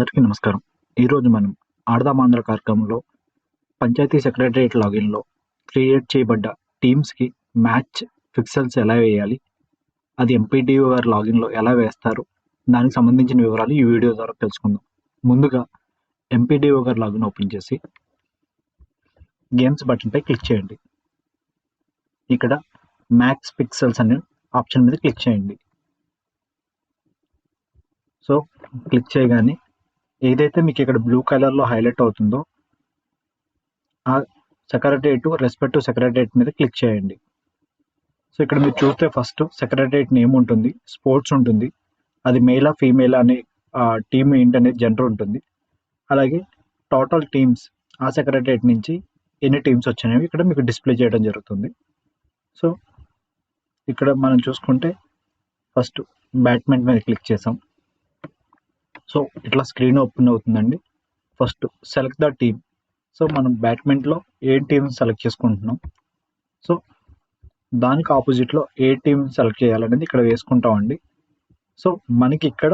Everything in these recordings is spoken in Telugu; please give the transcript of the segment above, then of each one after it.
అందరికీ నమస్కారం. ఈరోజు మనం ఆడదామాంధ్ర కార్యక్రమంలో పంచాయతీ సెక్రటరియట్ లాగిన్‌లో క్రియేట్ చేయబడ్డ టీమ్స్‌కి మ్యాచ్ ఫిక్సెల్స్ ఎలా వేయాలి? అది ఎంపీడీఓ గారి లాగిన్‌లో ఎలా వేస్తారు? దానికి సంబంధించిన వివరాలు ఈ వీడియో ద్వారా తెలుసుకుందాం. ముందుగా ఎంపీడీఓ గారి లాగిన్ ఓపెన్ చేసి గేమ్స్ బటన్‌పై క్లిక్ చేయండి. ఇక్కడ మ్యాక్స్ పిక్సెల్స్ అనే ఆప్షన్ మీద క్లిక్ చేయండి. సో క్లిక్ చేయగానే ఏదైతే మీకు ఇక్కడ బ్లూ కలర్‌లో హైలైట్ అవుతుందో ఆ సెక్రటరియట్ రెస్పెక్టివ్ సెక్రటరియట్ మీద క్లిక్ చేయండి. సో ఇక్కడ మీరు చూస్తే ఫస్ట్ సెక్రటరియట్ నేమ్ ఉంటుంది, స్పోర్ట్స్ ఉంటుంది, అది మేలా ఫీమేల్ అనే టీమ్ ఏంటనేది జెండర్ ఉంటుంది. అలాగే టోటల్ టీమ్స్ ఆ సెక్రటరియట్ నుంచి ఎన్ని టీమ్స్ వచ్చినాయో ఇక్కడ మీకు డిస్ప్లే చేయడం జరుగుతుంది. సో ఇక్కడ మనం చూసుకుంటే ఫస్ట్ బ్యాట్స్మెన్ మీద క్లిక్ చేసాం. సో ఇట్లా స్క్రీన్ ఓపెన్ అవుతుందండి. First select the team. So మనం బ్యాట్స్మెన్లో ఏ టీమ్ సెలెక్ట్ చేసుకుంటున్నాం. సో దానికి ఆపోజిట్లో ఏ టీం సెలెక్ట్ చేయాలనేది ఇక్కడ వేసుకుంటామండి. సో మనకి ఇక్కడ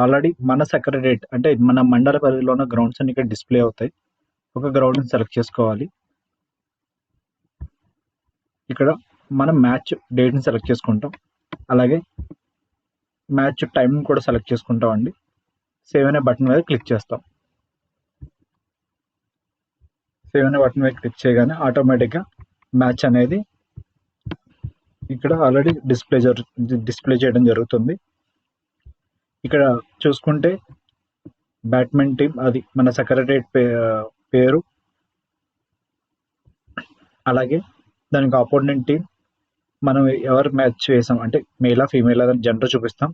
ఆల్రెడీ మన సెక్రటరియట్ అంటే మన మండల పరిధిలో ఉన్న గ్రౌండ్స్ అన్ని ఇక్కడ డిస్ప్లే అవుతాయి. ఒక గ్రౌండ్ని సెలెక్ట్ చేసుకోవాలి. ఇక్కడ మనం మ్యాచ్ డేట్ని సెలెక్ట్ చేసుకుంటాం. అలాగే మ్యాచ్ టైం కూడా సెలెక్ట్ చేసుకుంటాం అండి. సేవ్ అనే బటన్ మీద క్లిక్ చేస్తాం. సేవ్ అనే బటన్ మీద క్లిక్ చేయగానే ఆటోమేటిక్గా మ్యాచ్ అనేది ఇక్కడ ఆల్రెడీ డిస్ప్లే చేయడం జరుగుతుంది. ఇక్కడ చూసుకుంటే బ్యాట్స్మెన్ టీం అది మన సెక్రటరియట్ పేరు, అలాగే దానికి ఆపోనెంట్ టీం, మనం ఎవరు మ్యాచ్ వేసాం అంటే మేలా ఫీమేల్ అని జెండర్ చూపిస్తాం.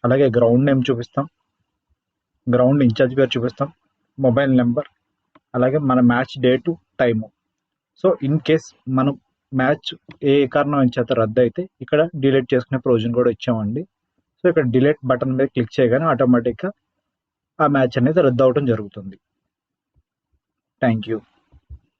అలాగే గ్రౌండ్ నేమ్ చూపిస్తాం, గ్రౌండ్ ఇన్ఛార్జ్ పేరు చూపిస్తాం, మొబైల్ నెంబర్, అలాగే మన match date, time. So in case మనం మ్యాచ్ ఏ కారణం చేత రద్దు అయితే ఇక్కడ డిలీట్ చేసుకునే ప్రొవిజన్ కూడా ఇచ్చామండి. సో ఇక్కడ డిలీట్ బటన్ మీద క్లిక్ చేయగానే ఆటోమేటిక్గా ఆ మ్యాచ్ అనేది రద్దు అవడం జరుగుతుంది. Thank you.